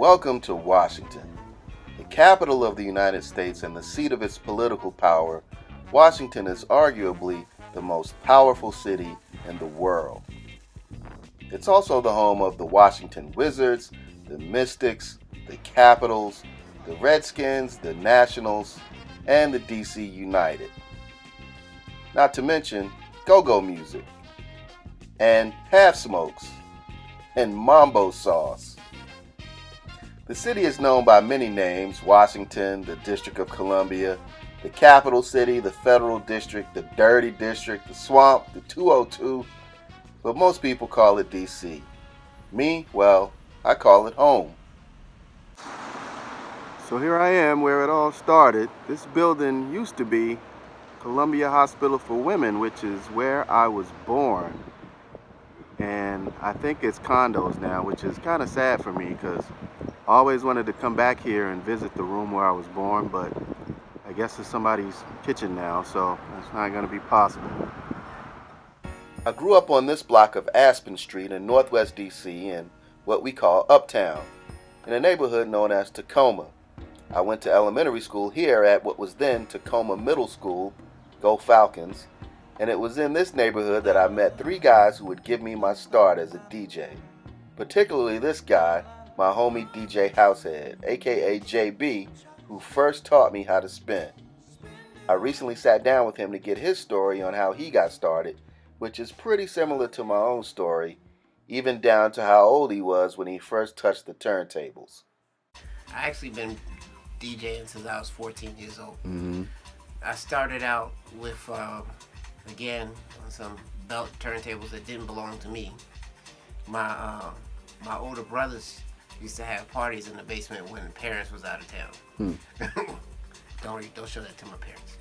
Welcome to Washington, the capital of the United States and the seat of its political power. Washington is arguably the most powerful city in the world. It's also the home of the Washington Wizards, the Mystics, the Capitals, the Redskins, the Nationals, and the DC United. Not to mention go-go music, and half smokes, and mambo sauce. The city is known by many names: Washington, the District of Columbia, the Capital City, the Federal District, the Dirty District, the Swamp, the 202, but most people call it DC. Me, well, I call it home. So here I am where it all started. This building used to be Columbia Hospital for Women, which is where I was born. And I think it's condos now, which is kind of sad for me because I always wanted to come back here and visit the room where I was born, but I guess it's somebody's kitchen now, so that's not going to be possible. I grew up on this block of Aspen Street in Northwest DC in what we call Uptown, in a neighborhood known as Tacoma. I went to elementary school here at what was then Tacoma Middle School, Go Falcons, and it was in this neighborhood that I met three guys who would give me my start as a DJ. Particularly this guy, my homie DJ Househead, aka JB, who first taught me how to spin. I recently sat down with him to get his story on how he got started, which is pretty similar to my own story, even down to how old he was when he first touched the turntables. I actually been DJing since I was 14 years old. Mm-hmm. I started out with, again, some belt turntables that didn't belong to me. My older brothers used to have parties in the basement when the parents was out of town. Don't show that to my parents.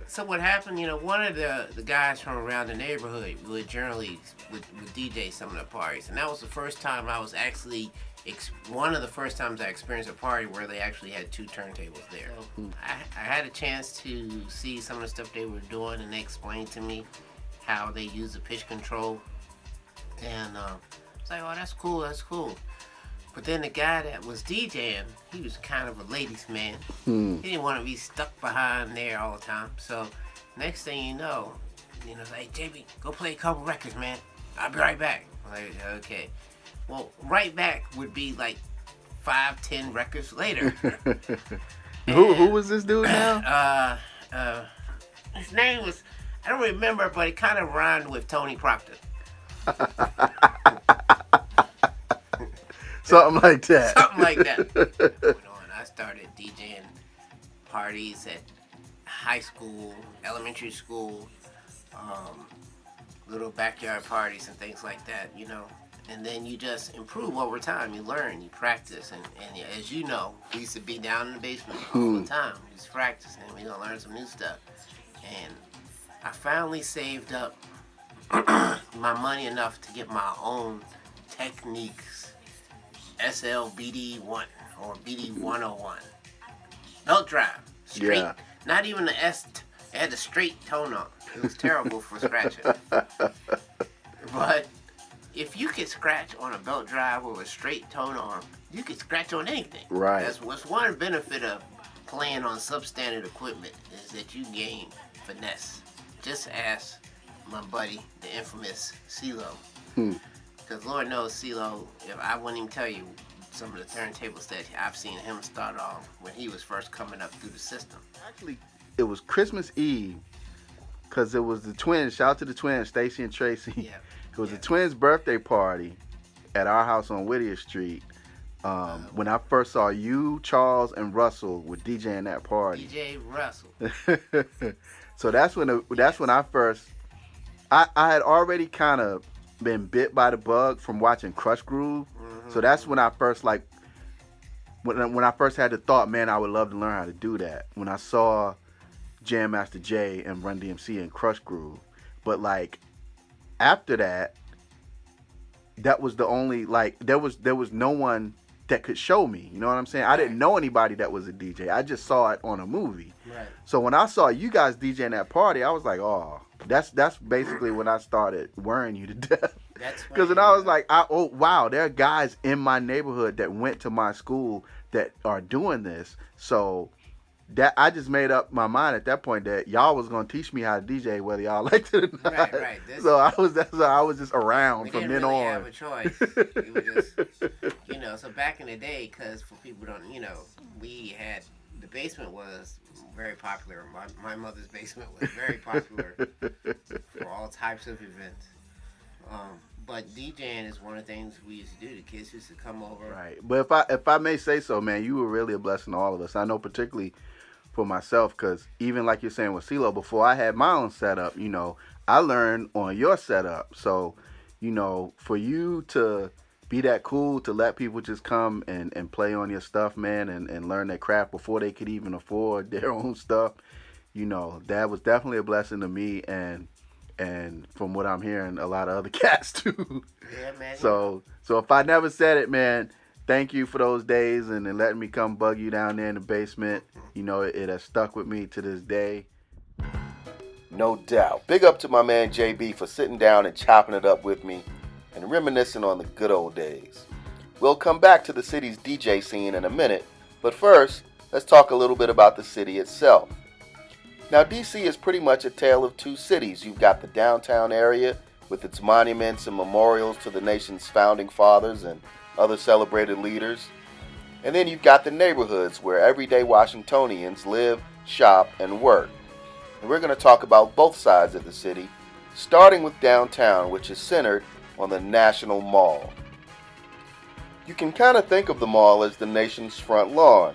So what happened, one of the guys from around the neighborhood would generally would DJ some of the parties, and that was the first time I was actually one of the first times I experienced a party where they actually had two turntables there. So I had a chance to see some of the stuff they were doing, and they explained to me how they use the pitch control, and I was like, oh, that's cool. But then the guy that was DJing, he was kind of a ladies' man. He didn't want to be stuck behind there all the time. So next thing you know, like, JB, go play a couple records, man. I'll be right back. I'm like, okay. Well, right back would be like 5-10 records later. Who was this dude now? His name was, I don't remember, but it kind of rhymed with Tony Proctor. Something like that. Something like that. I started DJing parties at high school, elementary school, little backyard parties and things like that, And then you just improve over time. You learn, you practice, and as you know, we used to be down in the basement all the time, just practicing. We're gonna learn some new stuff. And I finally saved up my money enough to get my own Techniques SL-BD1 or BD101 belt drive, straight. Yeah. Not even the S. It had a straight tone on. It was terrible for scratching. But if you could scratch on a belt drive with a straight tone arm, you could scratch on anything. Right. That's what's one benefit of playing on substandard equipment, is that you gain finesse. Just ask my buddy, the infamous CeeLo. Because Lord knows CeeLo, if I wouldn't even tell you some of the turntables that I've seen him start off when he was first coming up through the system. Actually, it was Christmas Eve, because it was the twins. Shout out to the twins, Stacy and Tracy. Yeah. It was the twins' birthday party at our house on Whittier Street. When I first saw you, Charles, and Russell were DJing that party. DJ Russell. So that's when I first. I had already kind of been bit by the bug from watching Crush Groove. So that's when I first when I first had the thought, man, I would love to learn how to do that. When I saw Jam Master Jay and Run DMC and Crush Groove, but after that, that was the only there was no one that could show me. You know what I'm saying? I didn't know anybody that was a DJ. I just saw it on a movie. Right. So when I saw you guys DJing that party, I was like, oh, that's basically when I started worrying you to death. That's Because funny. then I was like, oh wow, there are guys in my neighborhood that went to my school that are doing this. So that I just made up my mind at that point that y'all was gonna teach me how to DJ whether y'all liked it or not. Right. So I was just around We from didn't then really on. have a choice. We were just, so back in the day, because for people who don't, we had, the basement was very popular. My mother's basement was very popular for all types of events. But DJing is one of the things we used to do. The kids used to come over. Right. But if I may say so, man, you were really a blessing to all of us. I know particularly for myself, because even like you're saying with CeeLo, before I had my own setup, I learned on your setup. So, for you to be that cool to let people just come and play on your stuff, man, and learn their craft before they could even afford their own stuff, that was definitely a blessing to me, and from what I'm hearing, a lot of other cats too. Yeah, man. So if I never said it, man, thank you for those days and letting me come bug you down there in the basement. It has stuck with me to this day. No doubt. Big up to my man JB for sitting down and chopping it up with me and reminiscing on the good old days. We'll come back to the city's DJ scene in a minute, but first, let's talk a little bit about the city itself. Now, DC is pretty much a tale of two cities. You've got the downtown area with its monuments and memorials to the nation's founding fathers and other celebrated leaders. And then you've got the neighborhoods where everyday Washingtonians live, shop, and work. And we're going to talk about both sides of the city, starting with downtown, which is centered on the National Mall. You can kind of think of the mall as the nation's front lawn.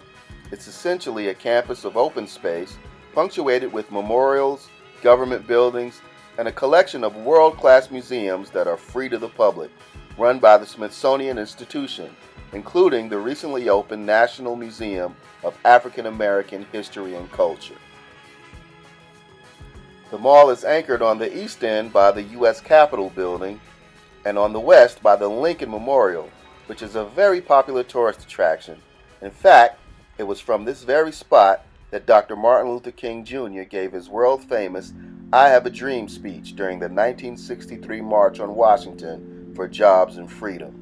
It's essentially a campus of open space, punctuated with memorials, government buildings, and a collection of world-class museums that are free to the public, run by the Smithsonian Institution, including the recently opened National Museum of African American History and Culture. The mall is anchored on the east end by the U.S. Capitol building and on the west by the Lincoln Memorial, which is a very popular tourist attraction. In fact, it was from this very spot that Dr. Martin Luther King Jr. gave his world-famous I Have a Dream speech during the 1963 March on Washington for Jobs and Freedom.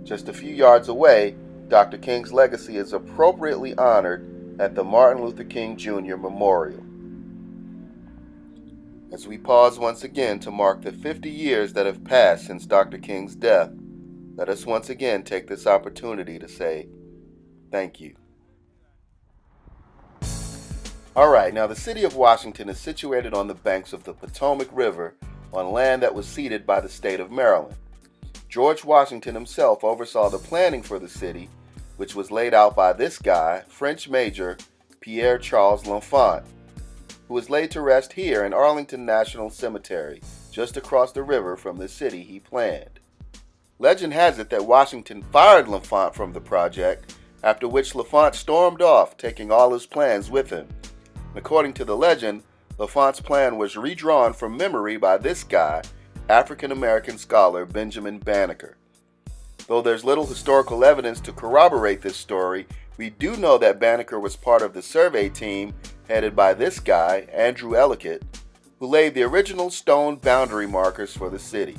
Just a few yards away, Dr. King's legacy is appropriately honored at the Martin Luther King Jr. Memorial. As we pause once again to mark the 50 years that have passed since Dr. King's death, let us once again take this opportunity to say thank you. Alright, now the city of Washington is situated on the banks of the Potomac River on land that was ceded by the state of Maryland. George Washington himself oversaw the planning for the city, which was laid out by this guy, French Major Pierre Charles L'Enfant, who is laid to rest here in Arlington National Cemetery, just across the river from the city he planned. Legend has it that Washington fired L'Enfant from the project, after which L'Enfant stormed off, taking all his plans with him. According to the legend, L'Enfant's plan was redrawn from memory by this guy, African-American scholar Benjamin Banneker. Though there's little historical evidence to corroborate this story, we do know that Banneker was part of the survey team headed by this guy, Andrew Ellicott, who laid the original stone boundary markers for the city.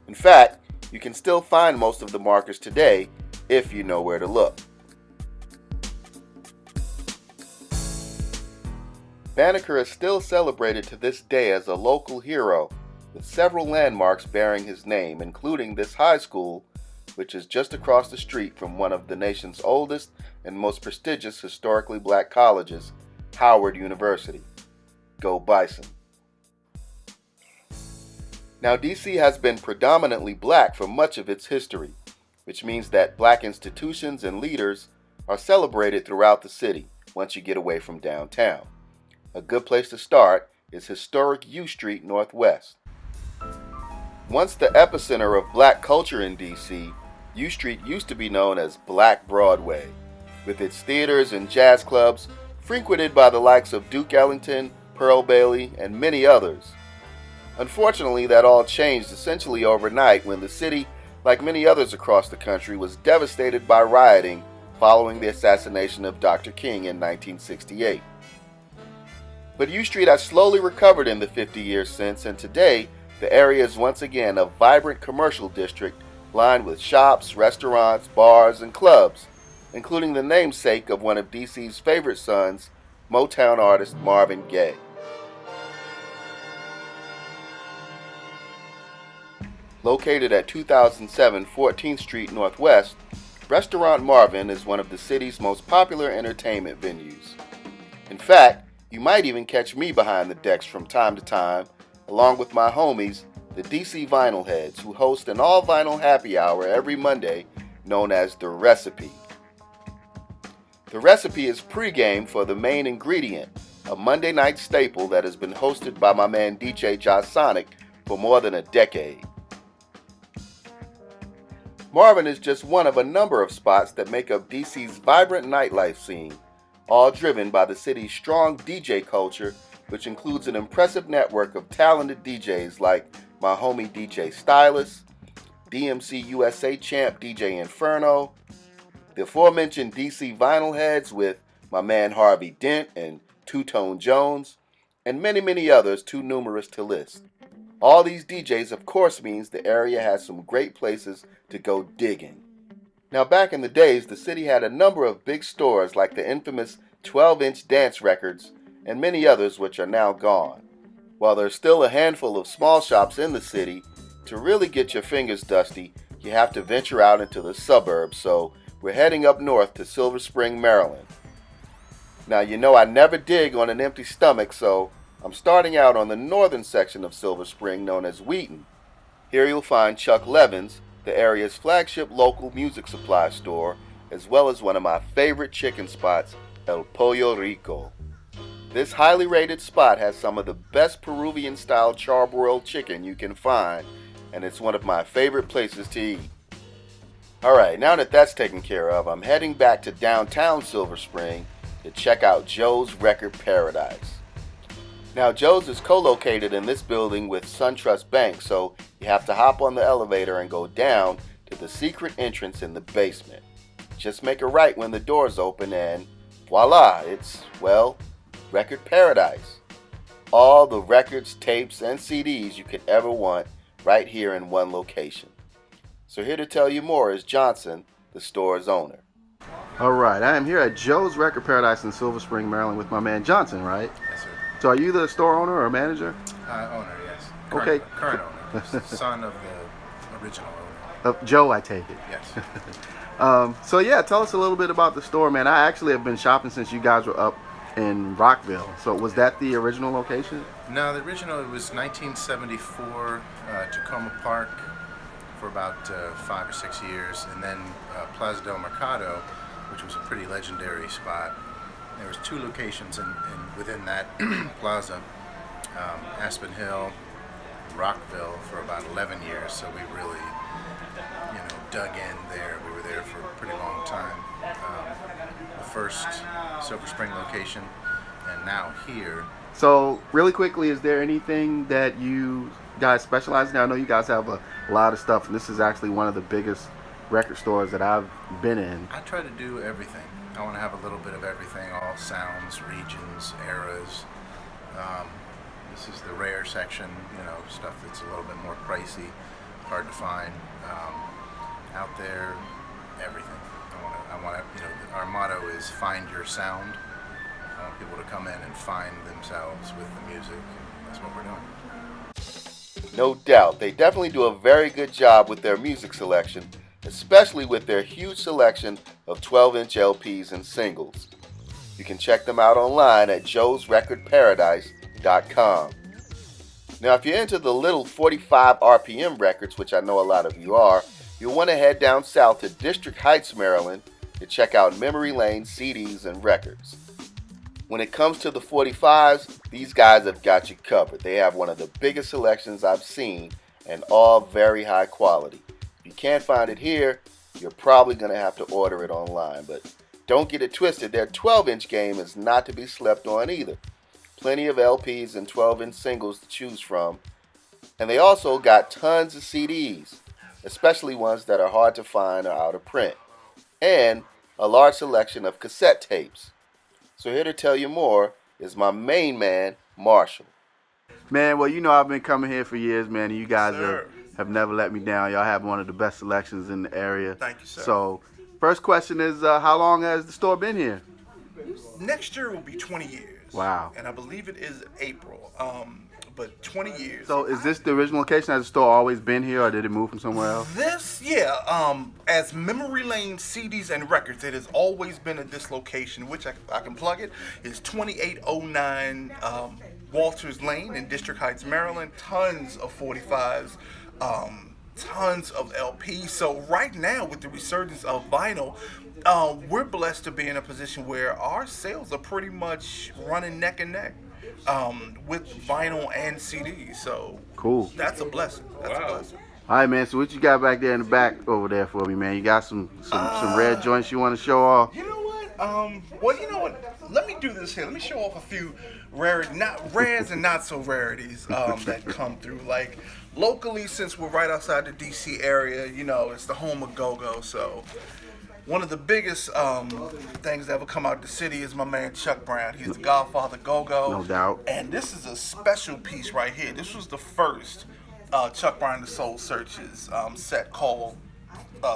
In fact, you can still find most of the markers today if you know where to look. Banneker is still celebrated to this day as a local hero, with several landmarks bearing his name, including this high school, which is just across the street from one of the nation's oldest and most prestigious historically black colleges, Howard University. Go Bison. Now, DC has been predominantly black for much of its history, which means that black institutions and leaders are celebrated throughout the city once you get away from downtown. A good place to start is historic U Street Northwest. Once the epicenter of black culture in DC, U Street used to be known as Black Broadway, with its theaters and jazz clubs frequented by the likes of Duke Ellington, Pearl Bailey, and many others. Unfortunately, that all changed essentially overnight when the city like many others across the country, was devastated by rioting following the assassination of Dr. King in 1968. But U Street has slowly recovered in the 50 years since, and today the area is once again a vibrant commercial district lined with shops, restaurants, bars, and clubs, including the namesake of one of DC's favorite sons, Motown artist Marvin Gaye. Located at 2007 14th Street Northwest, Restaurant Marvin is one of the city's most popular entertainment venues. In fact, you might even catch me behind the decks from time to time, along with my homies, the DC Vinyl Heads, who host an all-vinyl happy hour every Monday known as The Recipe. The Recipe is pregame for The Main Ingredient, a Monday night staple that has been hosted by my man DJ Josh Sonic for more than a decade. Marvin is just one of a number of spots that make up DC's vibrant nightlife scene, all driven by the city's strong DJ culture, which includes an impressive network of talented DJs like my homie DJ Stylus, DMC USA champ DJ Inferno, the aforementioned DC Vinyl Heads with my man Harvey Dent and Two-Tone Jones, and many, many others too numerous to list. All these DJs of course means the area has some great places to go digging. Now back in the days, the city had a number of big stores like the infamous 12-inch Dance Records and many others which are now gone. While there's still a handful of small shops in the city, to really get your fingers dusty, you have to venture out into the suburbs, so we're heading up north to Silver Spring, Maryland. Now you know I never dig on an empty stomach, so I'm starting out on the northern section of Silver Spring known as Wheaton. Here you'll find Chuck Levin's, the area's flagship local music supply store, as well as one of my favorite chicken spots, El Pollo Rico. This highly rated spot has some of the best Peruvian-style charbroiled chicken you can find, and it's one of my favorite places to eat. Alright, now that that's taken care of, I'm heading back to downtown Silver Spring to check out Joe's Record Paradise. Now, Joe's is co-located in this building with SunTrust Bank, so you have to hop on the elevator and go down to the secret entrance in the basement. Just make a right when the doors open and voila, it's, well, Record Paradise. All the records, tapes, and CDs you could ever want right here in one location. So here to tell you more is Johnson, the store's owner. Alright, I am here at Joe's Record Paradise in Silver Spring, Maryland with my man Johnson, right? Yes, sir. So are you the store owner or manager? Owner, yes. Okay. Current owner. Son of the original owner. Joe, I take it. Yes. So yeah, tell us a little bit about the store, man. I actually have been shopping since you guys were up in Rockville. So was that the original location? No, the original, it was 1974, Tacoma Park for about 5 or 6 years, and then Plaza del Mercado, which was a pretty legendary spot. There was 2 locations within that plaza, Aspen Hill, Rockville for about 11 years, so we really, dug in there. We were there for a pretty long time. The first Silver Spring location, and now here. So really quickly, is there anything that you guys specialize in? I know you guys have a lot of stuff, and this is actually one of the biggest record stores that I've been in. I try to do everything. I want to have a little bit of everything, all sounds, regions, eras. This is the rare section, stuff that's a little bit more pricey, hard to find. Out there, everything. I want to, our motto is find your sound. I want people to come in and find themselves with the music, and that's what we're doing. No doubt, they definitely do a very good job with their music selection, especially with their huge selection of 12-inch LPs and singles. You can check them out online at joesrecordparadise.com. Now, if you're into the little 45 RPM records, which I know a lot of you are, you'll want to head down south to District Heights, Maryland to check out Memory Lane CDs and records. When it comes to the 45s, these guys have got you covered. They have one of the biggest selections I've seen, and all very high quality. If you can't find it here, you're probably going to have to order it online. But don't get it twisted, their 12-inch game is not to be slept on either. Plenty of LPs and 12-inch singles to choose from. And they also got tons of CDs. especially ones that are hard to find or out of print, and a large selection of cassette tapes. So here to tell you more is my main man, Marshall. Man, well, you know I've been coming here for years, man, and you guys have never let me down. Y'all have one of the best selections in the area. Thank you, sir. So, first question is, how long has the store been here? Next year will be 20 years. Wow. And I believe it is April. But 20 years. So, is this the original location? Has the store always been here, or did it move from somewhere else? This, as Memory Lane CDs and records, it has always been at this location, which I can plug it, is 2809 Walters Lane in District Heights, Maryland. Tons of 45s, tons of LPs. So right now, with the resurgence of vinyl, we're blessed to be in a position where our sales are pretty much running neck and neck with vinyl and CDs. So cool. That's a blessing. That's a blessing. All right, man. So what you got back there in the back over there for me, man? You got some red joints you want to show off? You know what? Well, you know what? Let me do this here. Let me show off a few rares and not so rarities that come through. Like locally, since we're right outside the DC area, you know, it's the home of go-go. So one of the biggest things that ever come out of the city is my man Chuck Brown. He's the godfather go-go. No doubt. And this is a special piece right here. This was the first Chuck Brown the Soul Searchers set called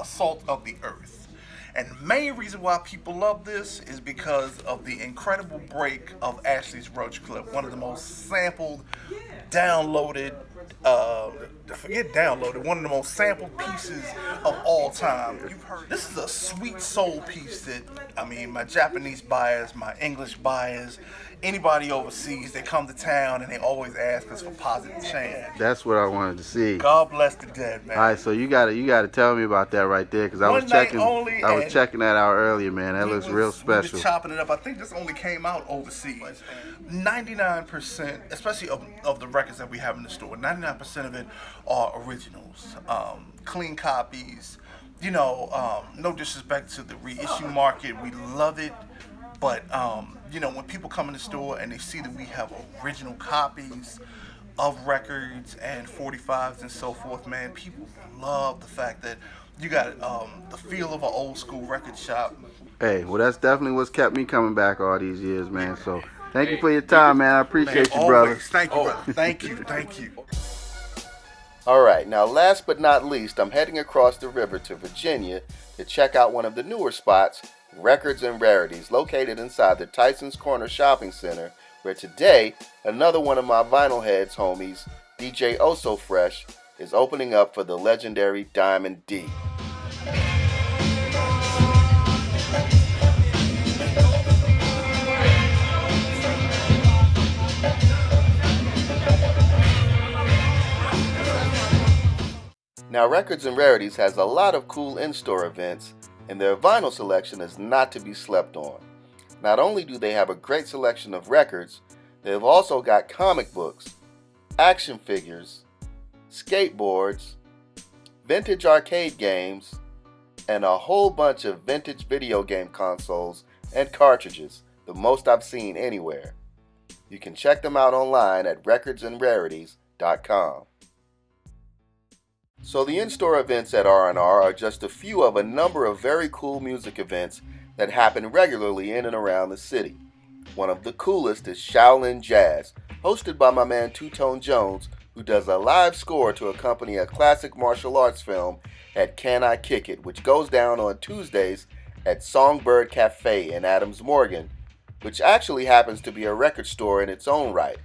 Salt of the Earth. And the main reason why people love this is because of the incredible break of Ashley's Roach Clip, one of the most sampled, downloaded, one of the most sampled pieces of all time. You've heard this is a sweet soul piece that, I mean, my Japanese buyers, my English buyers, anybody overseas, they come to town and they always ask us for positive change. That's what I wanted to see. God bless the dead, man. All right, so you gotta tell me about that right there, because I was checking that out earlier, man. That looks real special. We were chopping it up. I think this only came out overseas. 99%, especially of the records that we have in the store, 99% of it are originals, clean copies. You know, no disrespect to the reissue market, we love it, but you know, when people come in the store and they see that we have original copies of records and 45s and so forth, man, people love the fact that you got the feel of an old school record shop. Hey, well, that's definitely what's kept me coming back all these years, man. So thank you for your time, man. I appreciate you, brother. Thank you, brother. Thank you. All right, now last but not least, I'm heading across the river to Virginia to check out one of the newer spots, Records and Rarities, located inside the Tyson's Corner Shopping Center, where today, another one of my vinyl heads homies, DJ Oso Fresh, is opening up for the legendary Diamond D. Now, Records and Rarities has a lot of cool in-store events, and their vinyl selection is not to be slept on. Not only do they have a great selection of records, they have also got comic books, action figures, skateboards, vintage arcade games, and a whole bunch of vintage video game consoles and cartridges, the most I've seen anywhere. You can check them out online at recordsandrarities.com. So the in-store events at R&R are just a few of a number of very cool music events that happen regularly in and around the city. One of the coolest is Shaolin Jazz, hosted by my man Two-Tone Jones, who does a live score to accompany a classic martial arts film at Can I Kick It, which goes down on Tuesdays at Songbird Cafe in Adams Morgan, which actually happens to be a record store in its own right.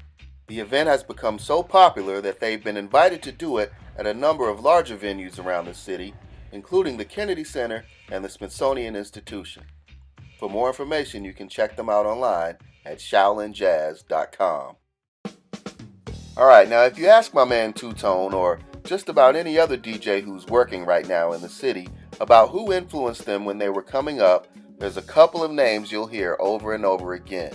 The event has become so popular that they've been invited to do it at a number of larger venues around the city, including the Kennedy Center and the Smithsonian Institution. For more information, you can check them out online at shaolinjazz.com. Alright, now if you ask my man Two-Tone, or just about any other DJ who's working right now in the city, about who influenced them when they were coming up, there's a couple of names you'll hear over and over again.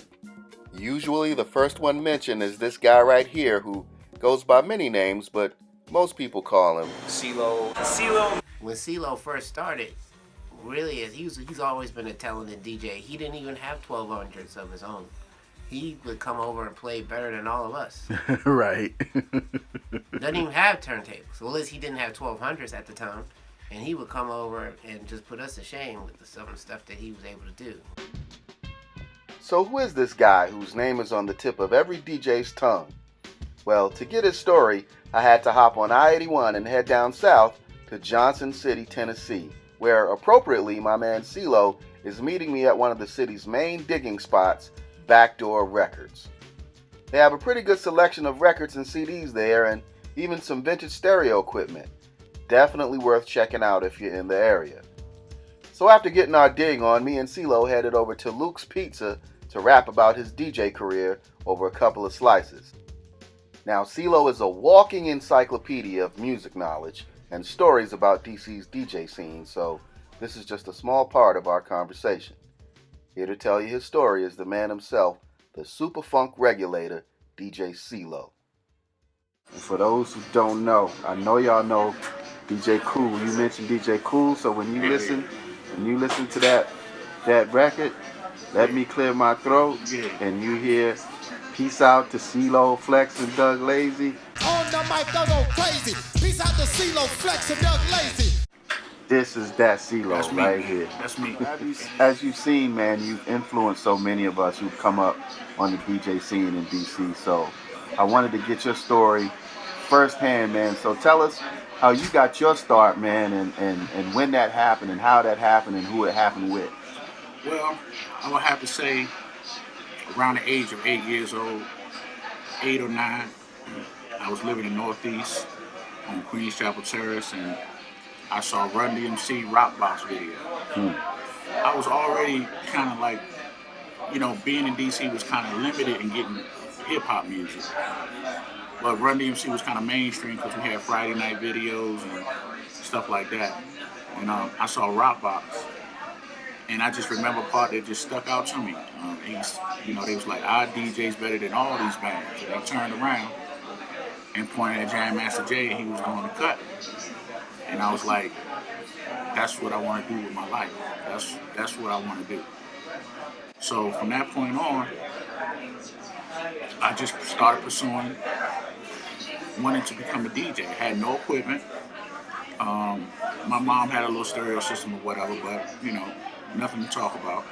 Usually the first one mentioned is this guy right here, who goes by many names, but most people call him CeeLo. When CeeLo first started, really, he's always been a talented DJ. He didn't even have 1200s of his own. He would come over and play better than all of us. Right. Doesn't even have turntables. Well, at least he didn't have 1200s at the time. And he would come over and just put us to shame with some of the stuff that he was able to do. So who is this guy whose name is on the tip of every DJ's tongue? Well, to get his story, I had to hop on I-81 and head down south to Johnson City, Tennessee, where appropriately my man CeeLo is meeting me at one of the city's main digging spots, Backdoor Records. They have a pretty good selection of records and CDs there, and even some vintage stereo equipment. Definitely worth checking out if you're in the area. So after getting our dig on, me and CeeLo headed over to Luke's Pizza to rap about his DJ career over a couple of slices. Now, CeeLo is a walking encyclopedia of music knowledge and stories about DC's DJ scene, so this is just a small part of our conversation. Here to tell you his story is the man himself, the super funk regulator, DJ CeeLo. And for those who don't know, I know y'all know DJ Cool. You mentioned DJ Cool, so when you listen to that record, Let Me Clear My Throat, and you hear Peace Out to CeeLo, Flex, and Doug Lazy. On the mic, don't go crazy. Peace out to CeeLo, Flex, and Doug Lazy. This is that CeeLo right here. That's me. As you've seen, man, you've influenced so many of us who've come up on the DJ scene in DC. So I wanted to get your story firsthand, man. So tell us how you got your start, man, and when that happened, and how that happened, and who it happened with. Well, I would have to say around the age of 8 years old, 8 or 9, I was living in Northeast on Queens Chapel Terrace, and I saw Run DMC Rock Box video. I was already kind of like, being in DC was kind of limited in getting hip hop music. But Run DMC was kind of mainstream because we had Friday night videos and stuff like that. And I saw Rock Box, and I just remember a part that just stuck out to me. They was like, our DJ's better than all these bands. And they turned around and pointed at Jam Master Jay, and he was going to cut. And I was like, that's what I want to do with my life. That's what I want to do. So from that point on, I just started pursuing, wanting to become a DJ. I had no equipment. My mom had a little stereo system or whatever, but nothing to talk about.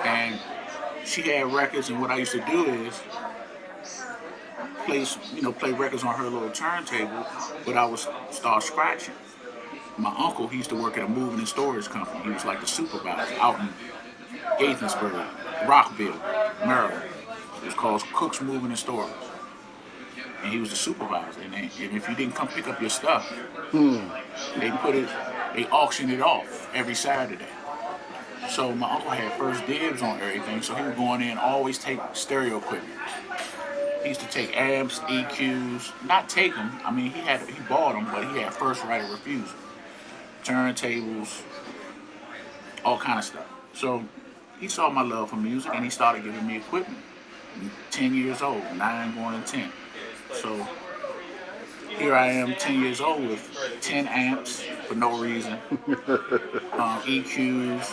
And she had records, and what I used to do is play records on her little turntable, but I would start scratching. My uncle, he used to work at a moving and storage company. He was like the supervisor out in Gaithersburg, Rockville, Maryland. It was called Cook's Moving and Storage. And he was the supervisor. And if you didn't come pick up your stuff, they auctioned it off every Saturday. So my uncle had first dibs on everything, so he would go in there and always take stereo equipment. He used to take amps, EQs, not take them. I mean, he bought them, but he had first right of refusal. Turntables, all kind of stuff. So he saw my love for music, and he started giving me equipment. I'm 10 years old, 9 going on 10. So here I am, 10 years old with 10 amps for no reason, EQs,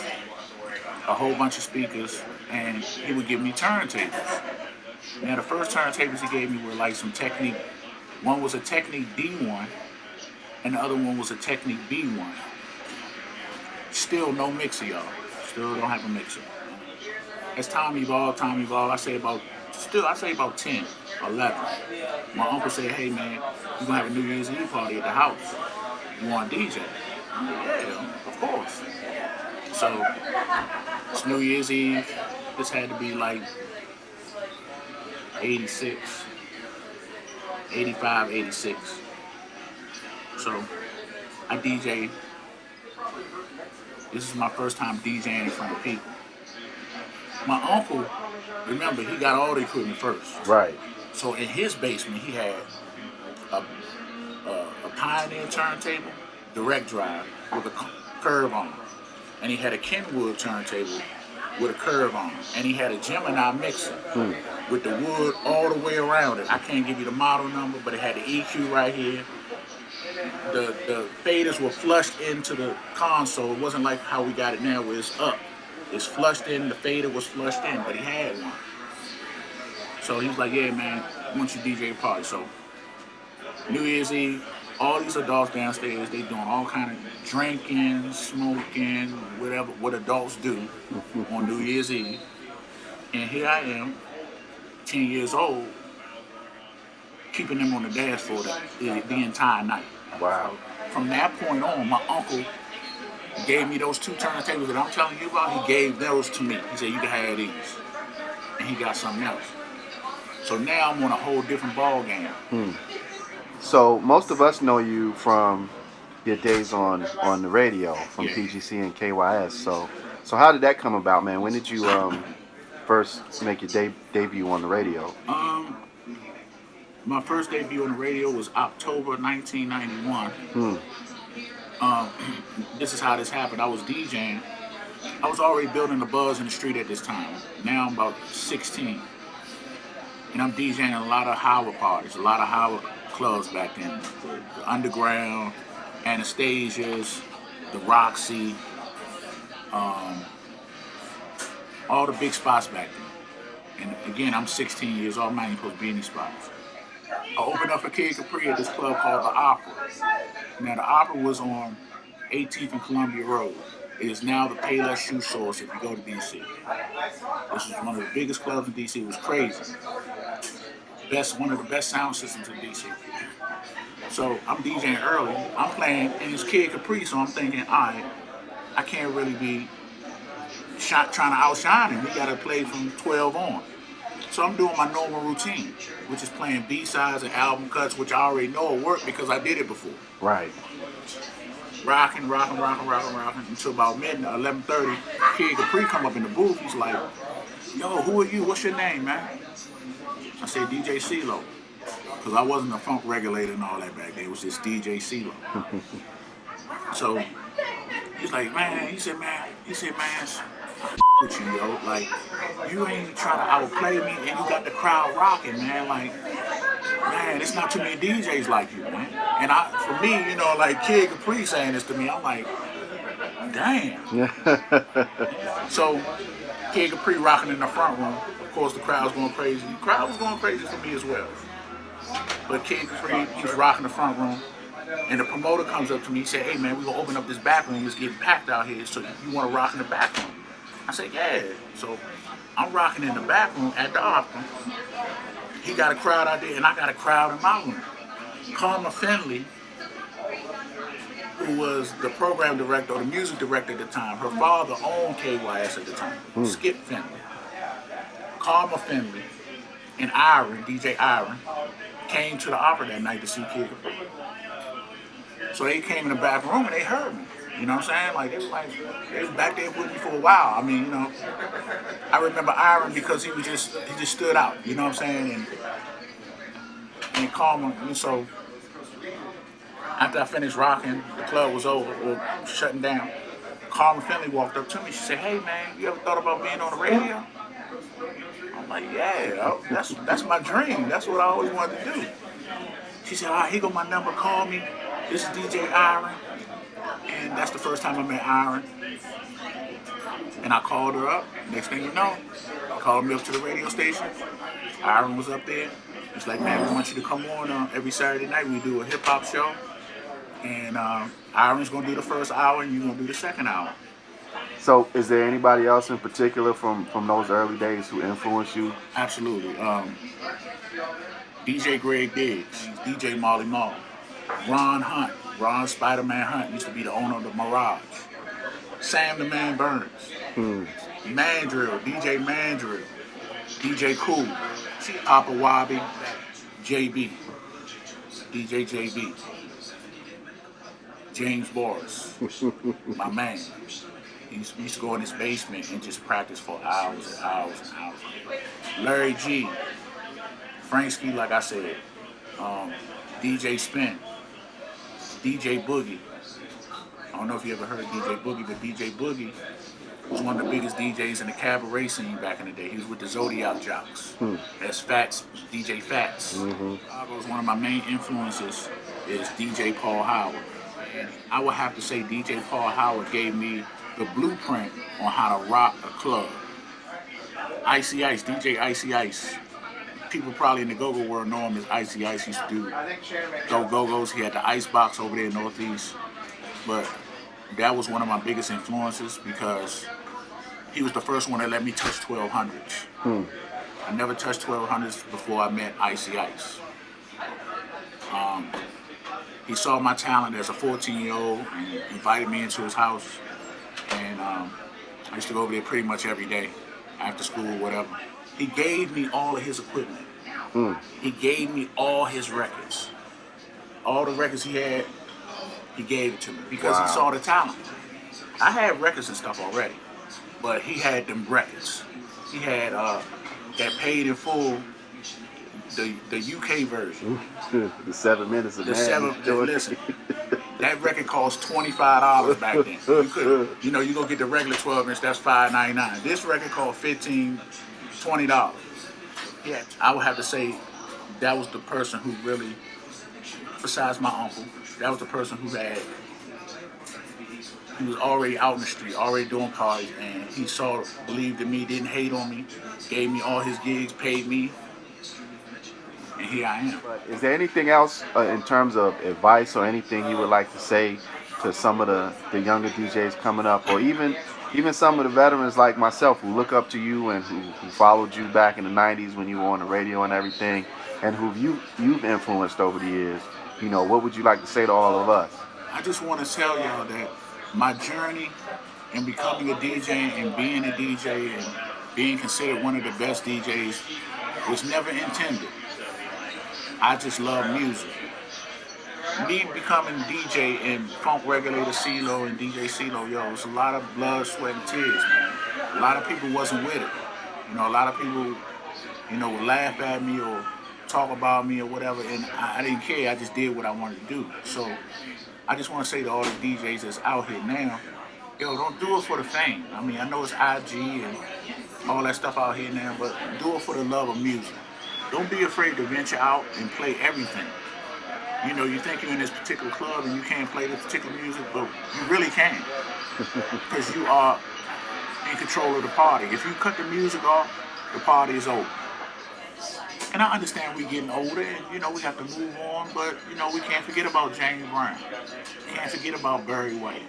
a whole bunch of speakers, and he would give me turntables. Now the first turntables he gave me were like some Technique. One was a Technique D1, and the other one was a Technique B1. Still no mixer, y'all. Still don't have a mixer. As time evolved, I say about 10, 11. My uncle said, hey man, we're gonna have a New Year's Eve party at the house. You want a DJ? Yeah, of course. So it's New Year's Eve. This had to be like 86, 85, 86. So I DJ. This is my first time DJing in front of people. My uncle, remember, he got all the equipment first. Right. So in his basement, he had a Pioneer turntable, direct drive, with a curve on it. And he had a Kenwood turntable with a curve on it. And he had a Gemini mixer with the wood all the way around it. I can't give you the model number, but it had the EQ right here. The faders were flushed into the console. It wasn't like how we got it now where it's up. It's flushed in, the fader was flushed in, but he had one. So he was like, yeah man, I want you to DJ a party. So New Year's Eve, all these adults downstairs, they doing all kind of drinking, smoking, whatever what adults do on New Year's Eve. And here I am, 10 years old, keeping them on the dance floor the entire night. Wow. From that point on, my uncle gave me those 2 turntables that I'm telling you about. He gave those to me. He said, you can have these. And he got something else. So now I'm on a whole different ball game. So most of us know you from your days on the radio, from Yeah. PGC and KYS. So how did that come about, man? When did you first make your debut on the radio? My first debut on the radio was October 1991. This is how this happened. I was DJing. I was already building the buzz in the street at this time. Now I'm about 16. And I'm DJing a lot of Howard parties, a lot of Howard clubs back then. The Underground, Anastasia's, the Roxy, all the big spots back then. And again, I'm 16 years old. I'm not even supposed to be in these spots. I opened up for Kid Capri at this club called the Opera. Now, the Opera was on 18th and Columbia Road. It is now the Payless Shoe Source if you go to D.C. This was one of the biggest clubs in D.C. It was crazy. One of the best sound systems in D.C. So I'm DJing early. I'm playing, and it's Kid Capri, so I'm thinking, all right, I can't really be trying to outshine him. We got to play from 12 on. So I'm doing my normal routine, which is playing B-sides and album cuts, which I already know will work because I did it before. Right. Rocking until about midnight, 11:30. Kid Capri come up in the booth. He's like, yo, who are you? What's your name, man? I said, DJ CeeLo. Because I wasn't a funk regulator and all that back then. It was just DJ CeeLo. So he's like, man, he said, man, with you, yo. Like, you ain't trying to outplay me and you got the crowd rocking, man. Like, man, there's not too many DJs like you, man. And for me, you know, like Kid Capri saying this to me, I'm like, damn. So Kid Capri rocking in the front room. Of course, the crowd's going crazy. The crowd was going crazy for me as well. But Kid Capri, he was rocking the front room. And the promoter comes up to me and said, hey, man, we're going to open up this back room. It's getting packed out here, so you want to rock in the back room? I said, yeah. So I'm rocking in the back room at the Opera. He got a crowd out there, and I got a crowd in my room. Karma Finley, who was the program director or the music director at the time, her father owned KYS at the time, Skip Finley. Karma Finley and DJ Iron, came to the Opera that night to see Kid Capri. So they came in the back room and they heard me. You know what I'm saying? Like, they was back there with me for a while. I mean, you know, I remember Iron because he just stood out. You know what I'm saying? And Karma, and so after I finished rocking, the club was over or shutting down. Karma Finley walked up to me. She said, "Hey man, you ever thought about being on the radio?" I'm like, "Yeah, that's my dream. That's what I always wanted to do." She said, "All right, here go my number. Call me. This is DJ Iron." And that's the first time I met Iron. And I called her up. Next thing you know, I called me up to the radio station. Iron was up there. He's like, "Man, we want you to come on every Saturday night. We do a hip hop show. And Iron's gonna do the first hour and you're gonna do the second hour." So is there anybody else in particular from those early days who influenced you? Absolutely. DJ Greg Diggs, DJ Molly Mall, Ron Spider-Man Hunt used to be the owner of the Mirage. Sam the Man Burns, Mandrill, DJ Mandrill, DJ Cool, Papa Wobby, JB, DJ JB, James Boris, my man. He used to go in his basement and just practice for hours and hours and hours. Larry G, Frank Ski, like I said, DJ Spin, DJ Boogie. I don't know if you ever heard of DJ Boogie, but DJ Boogie was one of the biggest DJs in the cabaret scene back in the day. He was with the Zodiac Jocks. That's Fats, DJ Fats. Was one of my main influences is DJ Paul Howard. And I would have to say DJ Paul Howard gave me the blueprint on how to rock a club. Icy Ice, DJ Icy Ice, people probably in the go-go world know him as Icy Ice. He used to do go-go's. He had the ice box over there in Northeast. But that was one of my biggest influences because he was the first one that let me touch 1200s. I never touched 1200s before I met Icy Ice. He saw my talent as a 14-year-old and invited me into his house. And I used to go over there pretty much every day, after school or whatever. He gave me all of his equipment. He gave me all his records. All the records he had, he gave it to me because he saw the talent. I had records and stuff already, but he had them records. He had that Paid in Full, the UK version. The 7 minutes of man. Listen, that record cost $25 back then. You could, you go get the regular 12-inch, that's $5.99. This record cost $15, $20. Yeah, I would have to say that was the person who really, besides my uncle, that was the person who he was already out in the street, already doing parties, and he believed in me, didn't hate on me, gave me all his gigs, paid me, and here I am. But is there anything else in terms of advice or anything you would like to say to some of the younger DJs coming up, or even some of the veterans like myself who look up to you and who followed you back in the 90s when you were on the radio and everything, and who you've influenced over the years? What would you like to say to all of us? I just want to tell y'all that my journey in becoming a DJ and being a DJ and being considered one of the best DJs was never intended. I just love music. Me becoming DJ and Funk Regulator CeeLo and DJ CeeLo, it was a lot of blood, sweat, and tears, man. A lot of people wasn't with it. A lot of people, would laugh at me or talk about me or whatever, and I didn't care. I just did what I wanted to do. So I just want to say to all the DJs that's out here now, don't do it for the fame. I mean, I know it's IG and all that stuff out here now, but do it for the love of music. Don't be afraid to venture out and play everything. You think you're in this particular club and you can't play this particular music, but you really can. Because you are in control of the party. If you cut the music off, the party is over. And I understand we're getting older and, we have to move on, but, we can't forget about James Brown. We can't forget about Barry White.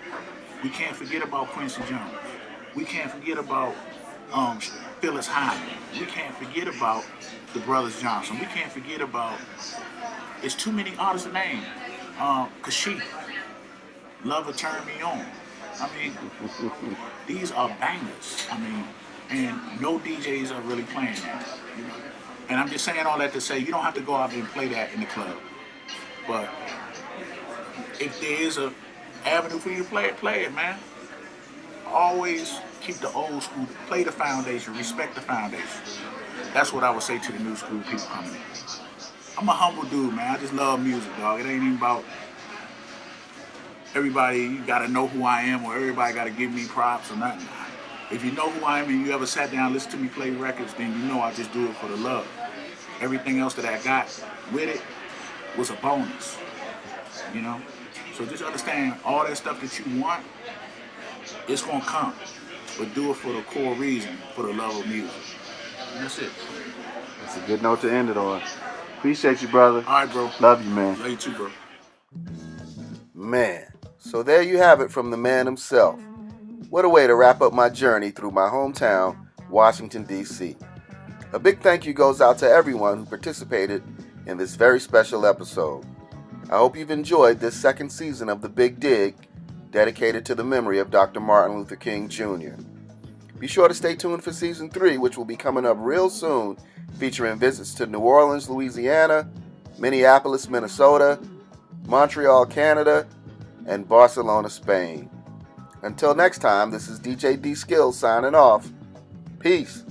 We can't forget about Quincy Jones. We can't forget about Phyllis Hyman. We can't forget about the Brothers Johnson. We can't forget about, it's too many artists to name. Kashif, Lover Turn Me On. I mean, these are bangers. I mean, and no DJs are really playing that. And I'm just saying all that to say you don't have to go out and play that in the club. But if there is a avenue for you to play it, man. Always keep the old school, play the foundation, respect the foundation. That's what I would say to the new school people coming in. I'm a humble dude, man. I just love music, dog. It ain't even about everybody, you gotta know who I am, or everybody gotta give me props or nothing. If you know who I am and you ever sat down and listened to me play records, then you know I just do it for the love. Everything else that I got with it was a bonus, So just understand, all that stuff that you want, it's gonna come. But do it for the core reason, for the love of music. And that's it. That's a good note to end it on. Appreciate you, brother. All right, bro. Love you, man. Love you too, bro. Man, so there you have it from the man himself. What a way to wrap up my journey through my hometown, Washington, D.C. A big thank you goes out to everyone who participated in this very special episode. I hope you've enjoyed this second season of The Big Dig, dedicated to the memory of Dr. Martin Luther King Jr. Be sure to stay tuned for Season 3, which will be coming up real soon, featuring visits to New Orleans, Louisiana, Minneapolis, Minnesota, Montreal, Canada, and Barcelona, Spain. Until next time, this is DJ D-Skillz signing off. Peace.